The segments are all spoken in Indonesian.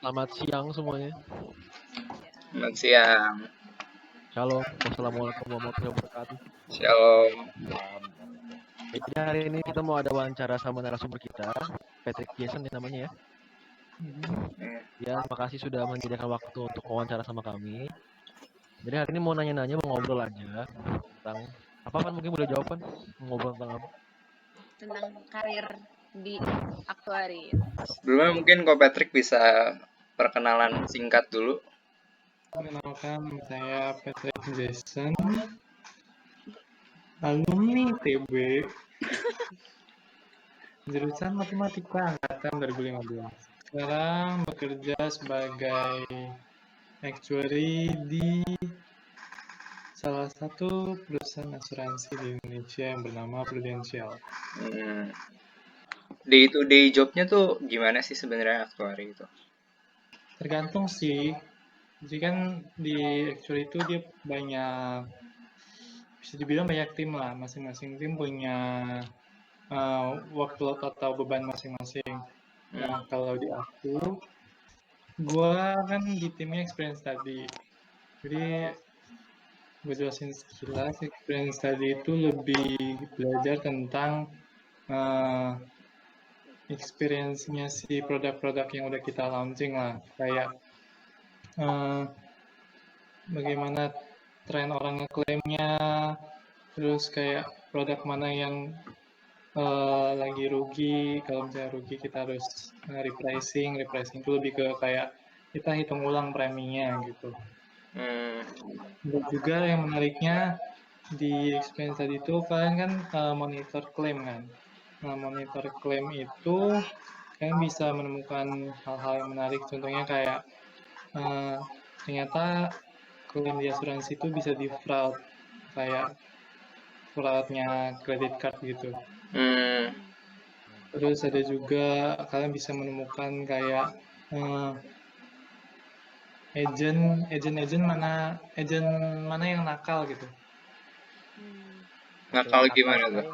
Selamat siang semuanya. Selamat siang. Shalom. Wassalamualaikum warahmatullahi wabarakatuh. Shalom. Jadi hari ini kita mau ada wawancara sama narasumber kita, Patrick Jason namanya ya. Ya, terima kasih sudah menyediakan waktu untuk wawancara sama kami. Jadi hari ini mau nanya-nanya, mau ngobrol aja tentang apa kan mungkin boleh jawab kan? Mau ngobrol tentang apa? Tentang karir di aktuari. Sebelumnya mungkin Ko Patrick bisa perkenalan singkat dulu. Perkenalkan, saya Patrick Jason, alumni TB, jurusan Matematika angkatan 2015. Sekarang bekerja sebagai actuary di salah satu perusahaan asuransi di Indonesia yang bernama Prudential. Day to day jobnya tuh gimana sih sebenarnya aktuari itu? Tergantung sih. Jadi kan di actuary itu dia banyak, bisa dibilang banyak tim lah. Masing-masing tim punya workload atau beban masing-masing. Nah, kalau di aku, gue kan di timnya experience tadi. Jadi, gue jelasin sekilas, experience tadi itu lebih belajar tentang experience-nya si produk-produk yang udah kita launching lah. Kayak bagaimana tren orang ngeklaimnya, terus kayak produk mana yang lagi rugi. Kalau misalnya rugi kita harus repricing itu lebih ke kayak kita hitung ulang preminya gitu. Dan juga yang menariknya di experience tadi itu kalian kan monitor klaim kan. Nah, monitor klaim itu kalian bisa menemukan hal-hal yang menarik, contohnya kayak ternyata klaim di asuransi itu bisa di fraud, kayak fraudnya credit card gitu. Terus ada juga kalian bisa menemukan kayak agent mana yang nakal gitu. Nakal gimana tuh?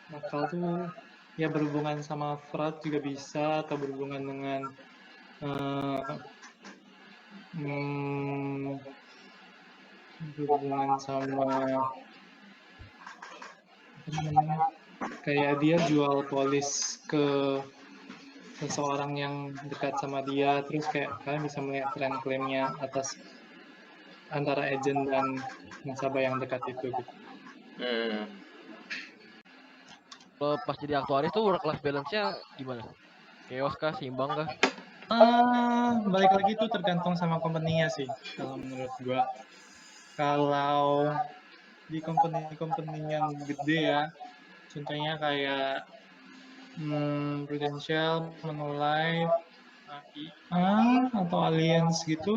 Nakal tuh ya berhubungan sama fraud juga bisa, atau berhubungan dengan berhubungan sama kayak dia jual polis ke seseorang yang dekat sama dia, terus kayak kalian bisa melihat tren klaimnya atas antara agent dan nasabah yang dekat itu gitu. Kalau pas jadi aktuaris tuh work life balance-nya gimana? Chaos kah, seimbang kah? Balik lagi itu tergantung sama company-nya sih kalau menurut gua. Kalau di company yang gede ya, contohnya kayak Prudential, Manulife, AIA atau Allianz gitu,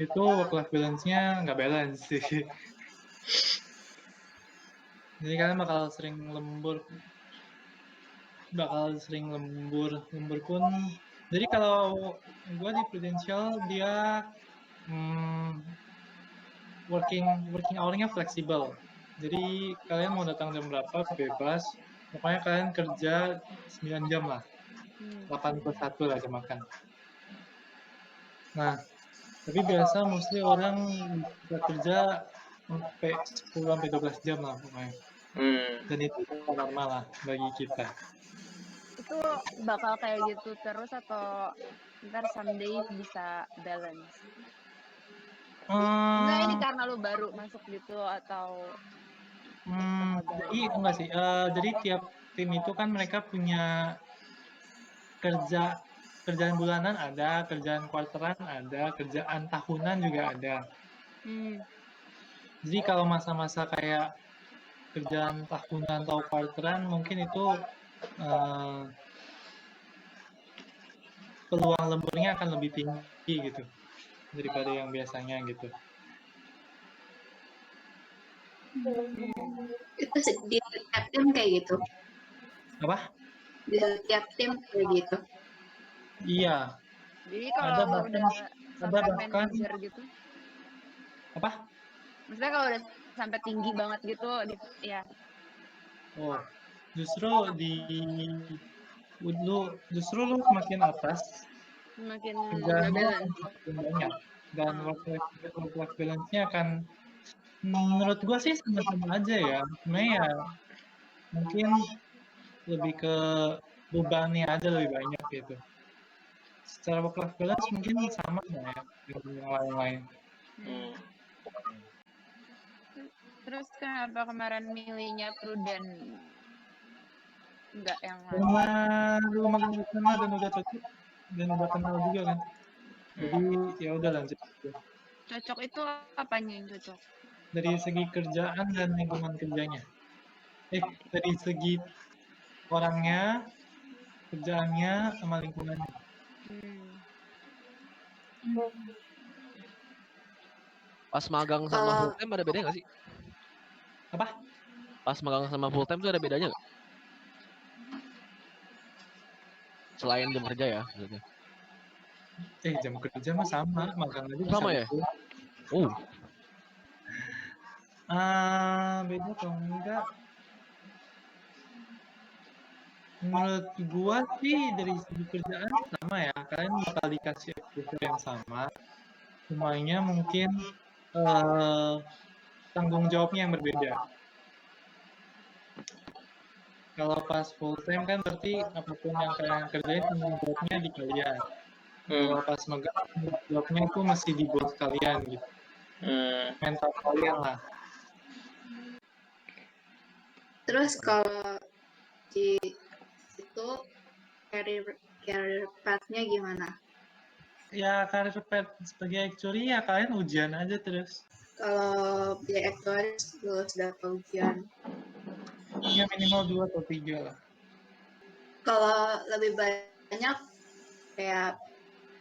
itu work life balance-nya nggak balance sih. Jadi kalian bakal sering lembur pun. Jadi kalau gue di Prudential dia working hour-nya fleksibel. Jadi kalian mau datang jam berapa bebas, pokoknya kalian kerja 9 jam lah. 8+1 lah jam makan. Nah, tapi biasa mostly orang bisa kerja sampai 10-12 jam lah pokoknya. Dan itu normal lah bagi kita. Itu bakal kayak gitu terus atau ntar someday bisa balance? Enggak, ini karena lu baru masuk gitu atau Jadi enggak sih. Jadi tiap tim itu kan mereka punya kerjaan bulanan ada, kerjaan kuarteran ada, kerjaan tahunan juga ada. Jadi kalau masa-masa kayak kerjaan tahunan atau kuarteran mungkin itu peluang lemburnya akan lebih tinggi gitu daripada yang biasanya gitu. Itu di tiap tim kayak gitu. Apa? Di tiap tim kayak gitu. Iya. Jadi kalau udah sampai manajer gitu. Apa? Maksudnya kalau udah sampai tinggi banget gitu, ya. Oh, justru lu semakin atas Semakin kerjaannya nggak akan balance. semakin banyak dan Oh. work-life balance-nya akan menurut gua sih sama-sama aja ya. Sebenarnya ya mungkin lebih ke bebannya aja lebih banyak gitu. Secara work-life balance mungkin sama lah ya dengan yang lain-lain. Hmm. Terus kenapa kemarin milihnya prudent? Enggak yang lain. Karena lu magang di sana dan udah cocok dan udah kenal juga kan. Jadi ya udah lanjut aja. Cocok itu apanya yang cocok? Dari segi kerjaan dan lingkungan kerjanya. Dari segi orangnya, kerjaannya, sama lingkungannya. Pas magang sama full time ada bedanya nggak sih? Apa? Pas magang sama full time tuh ada bedanya nggak? Selain jam kerja ya maksudnya. Jam kerja mah sama, magang aja bisa Sama ya? berdua. Oh, Beda atau enggak? Menurut gua sih dari segi kerjaan sama ya, kalian bakal dikasih exposure yang sama. Semuanya mungkin tanggung jawabnya yang berbeda. Kalau pas full time kan berarti apapun yang kalian kerjain tanggung jawabnya di kalian. Kalau pas magang tanggung jawabnya itu masih di bos kalian gitu. Mental kalian lah. Terus kalau di situ career path-nya gimana? Ya karir path sebagai actuary ya kalian ujian aja terus. Kalau di actuaries lulus berapa ujian? Ya minimal 2 atau 3 lah. Kalau lebih banyak kayak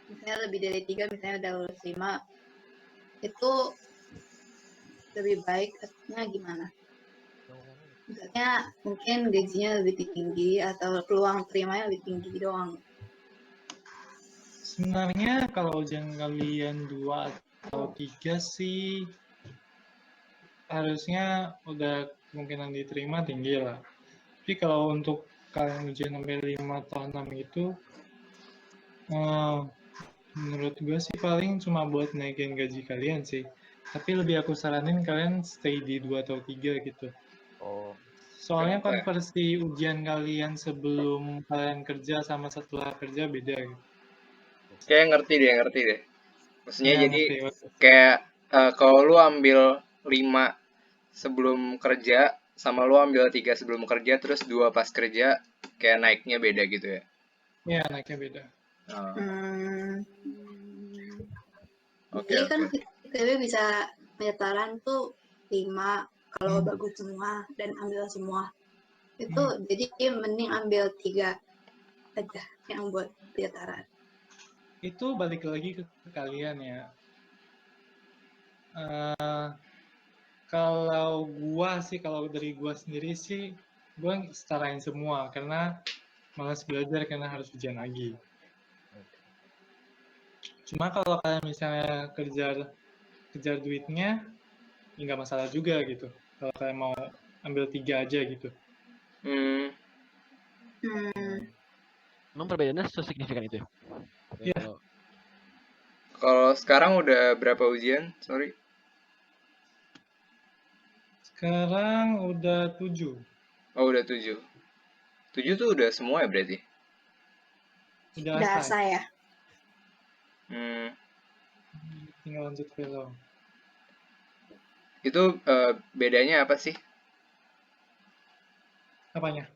misalnya lebih dari 3, misalnya udah lulus 5, itu lebih baik artinya gimana? Misalnya mungkin gajinya lebih tinggi atau peluang terimanya lebih tinggi doang. Sebenarnya kalau ujian kalian 2 atau 3 sih harusnya udah kemungkinan diterima tinggi lah. Tapi kalau untuk kalian ujian sampai 5 atau 6 itu menurut gue sih paling cuma buat naikin gaji kalian sih. Tapi lebih aku saranin kalian stay di 2 atau 3 gitu. oh. Soalnya konversi ujian kalian sebelum kalian kerja sama setelah kerja beda gitu. Kayak ngerti deh. Maksudnya Ya, jadi ngerti. kayak kalau lu ambil 5 sebelum kerja sama lu ambil 3 sebelum kerja terus 2 pas kerja kayak naiknya beda gitu ya. Ya, naiknya beda. Jadi kan ITB bisa penyetaraan tuh 5 kalau bagus semua dan ambil semua. Itu jadi mending ambil 3 aja yang buat penyetaraan. Itu balik lagi ke kalian ya. Kalau dari gua sendiri sih, gua setarain semua karena malas belajar karena harus ujian lagi. Cuma kalau kalian misalnya kejar duitnya, ya nggak masalah juga gitu. Kalau kalian mau ambil 3 aja gitu. Emang perbedaannya sesignifikan itu ya? Iya. Kalau sekarang udah berapa ujian? Sorry. Sekarang udah 7. Oh, udah 7. 7 tuh udah semua ya berarti? Udah asal ya. Tinggal lanjut fellow. Itu bedanya apa sih? Apanya?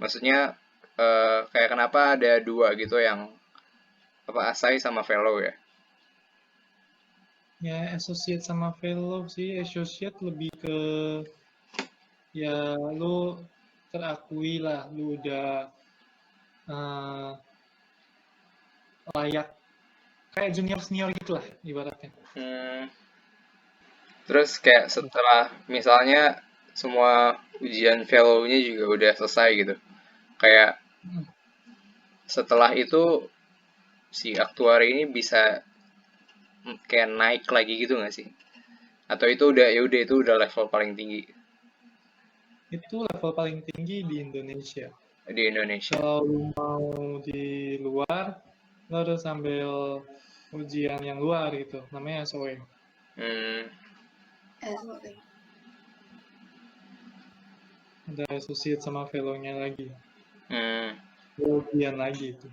Maksudnya kayak kenapa ada 2 gitu yang asai sama fellow ya? Ya, associate sama fellow sih. Associate lebih ke ya lu terakui lah, lu udah layak kayak junior gitu lah ibaratnya. Terus kayak setelah misalnya semua ujian fellow-nya juga udah selesai gitu. Kayak setelah itu si aktuari ini bisa kayak naik lagi gitu nggak sih? Atau itu udah level paling tinggi? Itu level paling tinggi di Indonesia. Di Indonesia. Kalau mau di luar, lo harus ambil ujian yang luar gitu, namanya SOE. SOE. Ada associate sama fellow-nya lagi. Hmm. Ujian lagi itu.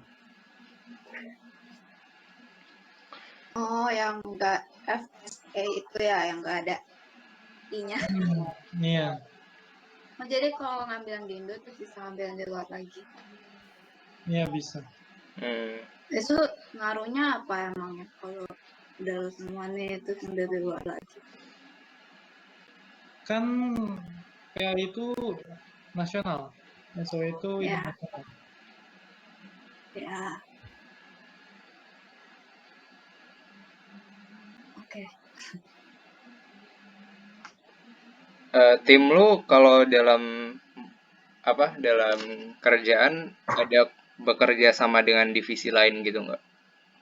Oh, yang enggak FSA itu ya, yang enggak ada I-nya. Iya. Oh, jadi kalau ngambil yang di Indo terus bisa ngambil yang di luar lagi. Iya bisa. Itu ngaruhnya apa emangnya kalau udah lulus semua nih terus ngambil di luar lagi? Kan PA itu nasional. SOE itu Ya. internasional. Ya. Oke. Tim lu kalau dalam kerjaan ada bekerja sama dengan divisi lain gitu nggak?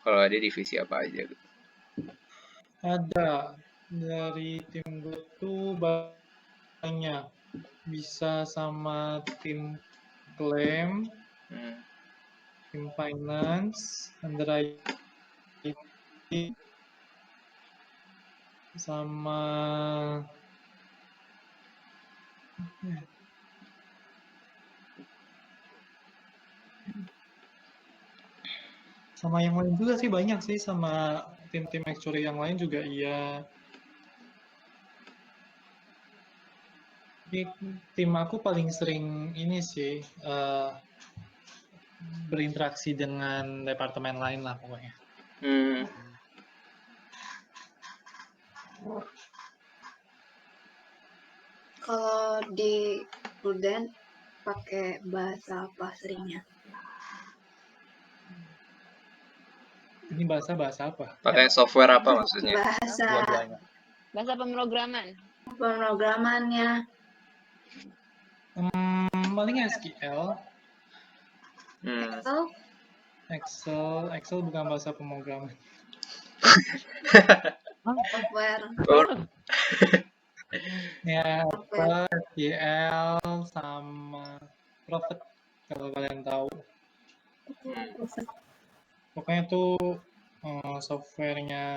Kalau ada divisi apa aja gitu? Ada. Dari tim gue tuh banyak. Bisa sama tim claim, tim finance, underwriting, sama yang lain juga sih, banyak sih, sama tim-tim actuary yang lain juga iya. Tapi tim aku paling sering ini sih berinteraksi dengan departemen lain lah pokoknya. Kalau di Prudent pakai bahasa apa seringnya? Ini bahasa apa? Pakai software apa maksudnya? Bahasa Dua-duanya. Bahasa pemrograman. pemrogramannya. Paling SQL, Excel bukan bahasa pemrograman. Software. Ya, SQL sama Prophet kalau kalian tahu. Pokoknya itu softwarenya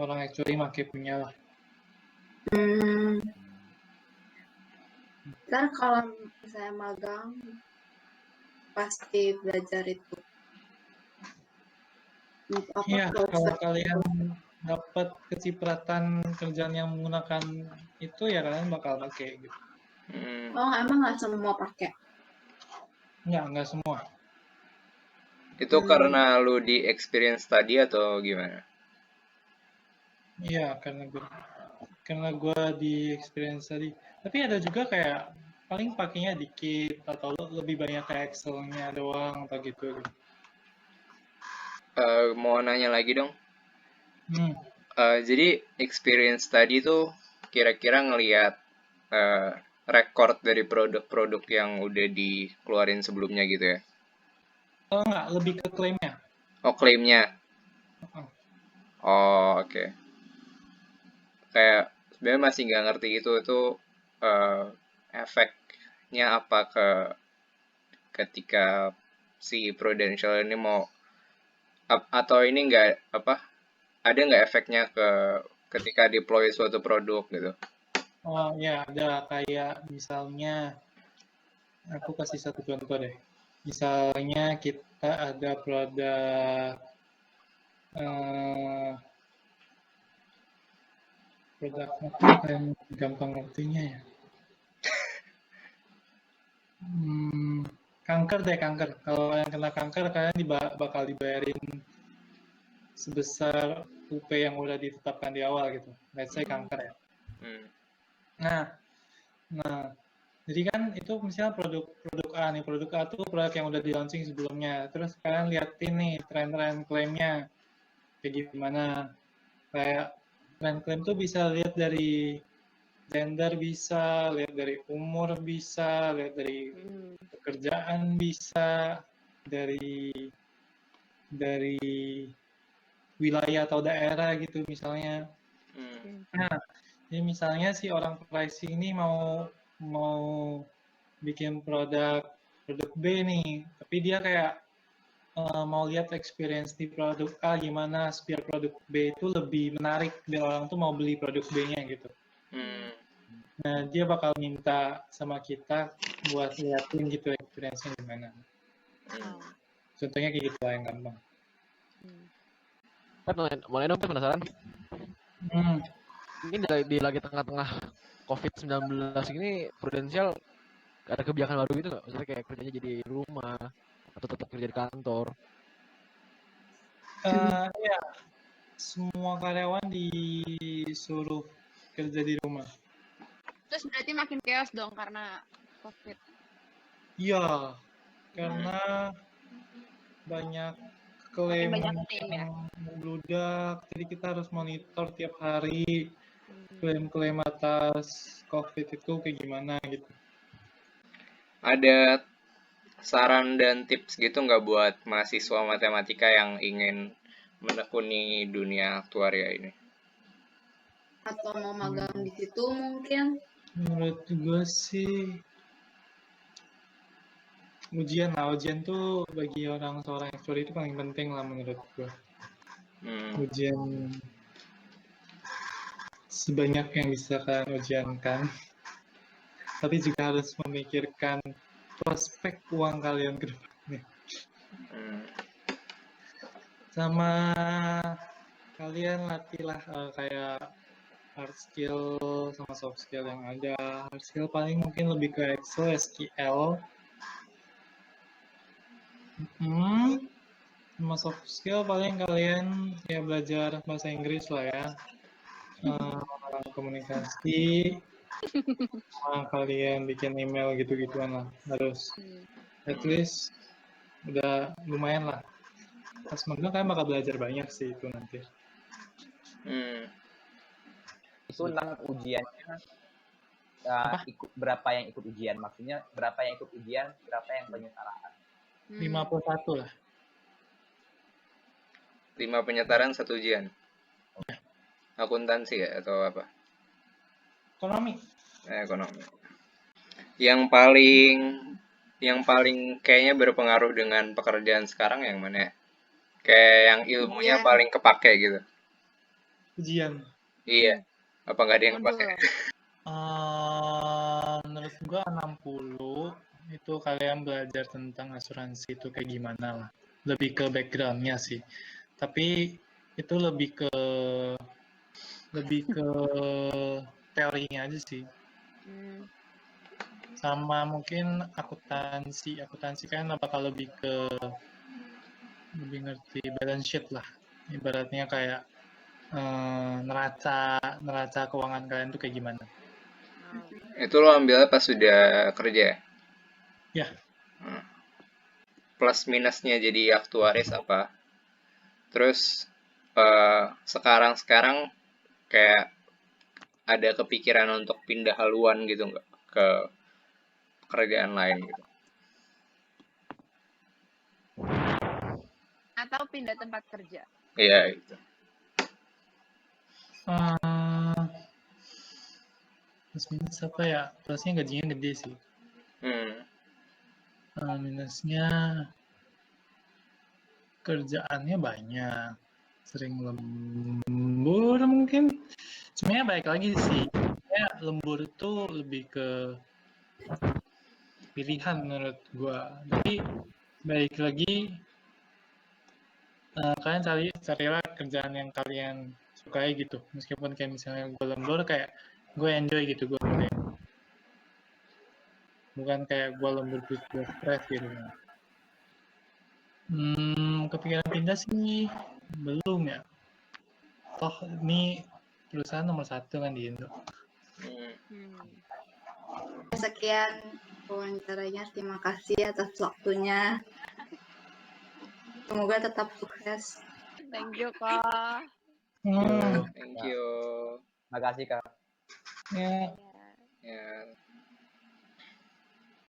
orang actuary pakai punya lah. Ntar kalau misalnya magang pasti belajar itu. Iya, kalau kalian dapat kecipratan kerjaan yang menggunakan itu ya kalian bakal pakai gitu. Oh, emang nggak semua pakai? Nggak semua. Itu karena lu di experience tadi atau gimana? Iya, karena gue di experience tadi. Tapi ada juga kayak paling pakainya dikit atau lebih banyak kayak Excel-nya doang atau gitu. Mau nanya lagi dong. Jadi experience tadi tuh kira-kira ngelihat record dari produk-produk yang udah dikeluarin sebelumnya gitu ya? Oh enggak, lebih ke klaimnya. Oh, klaimnya. Oh, oke. Kayak sebenarnya masih nggak ngerti itu efeknya apa ketika si Prudential ini mau atau ini nggak ada nggak efeknya ketika deploy suatu produk gitu? Oh ya, ada kayak misalnya aku kasih satu contoh deh. Misalnya kita ada produk apa yang gampang ngertinya ya? Kanker. Kalau yang kena kanker kalian bakal dibayarin sebesar UP yang udah ditetapkan di awal gitu. Let's say kanker ya. Nah, jadi kan itu misalnya produk A nih, produk A itu produk yang udah di launching sebelumnya. Terus kalian liatin nih tren-tren klaimnya kayak gimana. Kayak tren klaim tuh bisa lihat dari gender, bisa lihat dari umur, bisa lihat dari pekerjaan, bisa dari wilayah atau daerah gitu misalnya. Nah, jadi misalnya si orang pricing ini mau bikin produk B nih, tapi dia kayak mau lihat experience di produk A gimana, biar produk B itu lebih menarik, biar orang tuh mau beli produk B-nya gitu. Nah, dia bakal minta sama kita buat liatin gitu experience-nya gimana. Contohnya kayak gitu lah yang gampang. Mulai dong, penasaran. Hmm. Ini di lagi tengah-tengah COVID-19 ini, Prudential ada kebijakan baru gitu nggak? Maksudnya kayak kerjanya jadi di rumah atau tetap kerja di kantor? Ya, semua karyawan disuruh kerja di rumah. Terus berarti makin chaos dong karena COVID. Iya, karena banyak klaim banyak tim ya? yang membludak, jadi kita harus monitor tiap hari klaim-klaim atas COVID itu kayak gimana gitu. Ada saran dan tips gitu nggak buat mahasiswa matematika yang ingin menekuni dunia aktuaria ini? Atau mau magang di situ mungkin? Menurut gue sih ujian tuh bagi seorang aktuari itu paling penting lah menurut gue. Ujian sebanyak yang bisa kalian ujiankan, tapi juga harus memikirkan prospek uang kalian ke depannya. Sama kalian latihlah kayak hard skill sama soft skill yang ada. Hard skill paling mungkin lebih ke Excel, SQL. Sama soft skill paling kalian ya belajar bahasa Inggris lah ya. Komunikasi, kalian bikin email gitu-gituan lah. Harus at least udah lumayan lah. Pas magang kalian bakal belajar banyak sih itu nanti. Itu tentang ujiannya, berapa yang ikut ujian? Maksudnya berapa yang ikut ujian, berapa yang penyetaraan? 51 lah. 5 penyetaraan 1 ujian. Akuntansi ya atau apa? Ekonomi. Ekonomi. Yang paling kayaknya berpengaruh dengan pekerjaan sekarang yang mana ya? Kayak yang ilmunya paling kepake gitu. Ujian. Iya. Apa nggak ada yang kepake? Menurut gua 60 itu kalian belajar tentang asuransi itu kayak gimana lah. Lebih ke background-nya sih. Tapi itu lebih ke teorinya aja sih. Sama mungkin akuntansi kan bakal lebih ngerti balance sheet lah. Ibaratnya kayak neraca keuangan kalian tuh kayak gimana. Itu lo ambilnya pas sudah kerja? Ya. Plus minusnya jadi aktuaris apa? Terus sekarang kayak ada kepikiran untuk pindah haluan gitu nggak ke pekerjaan lain gitu? Atau pindah tempat kerja? Iya gitu. Plus minus apa ya? Plusnya gajinya gede sih. Minusnya kerjaannya banyak, sering lembur mungkin. Sebenarnya baik lagi sih. Ya, lembur itu lebih ke pilihan menurut gua. Tapi baik lagi kalian carilah kerjaan yang kalian sukai gitu. Meskipun kayak misalnya gue lembur, kayak gue enjoy gitu gue kerjain. Bukan kayak gue lembur terus gue stres gitu. Kepikiran pindah sih belum ya. Toh ini perusahaan nomor 1 kan di Indo. Sekian wawancaranya, terima kasih atas waktunya. Semoga tetap sukses. Thank you, Kak. Thank you. Makasih, Kak. Ya. Ya.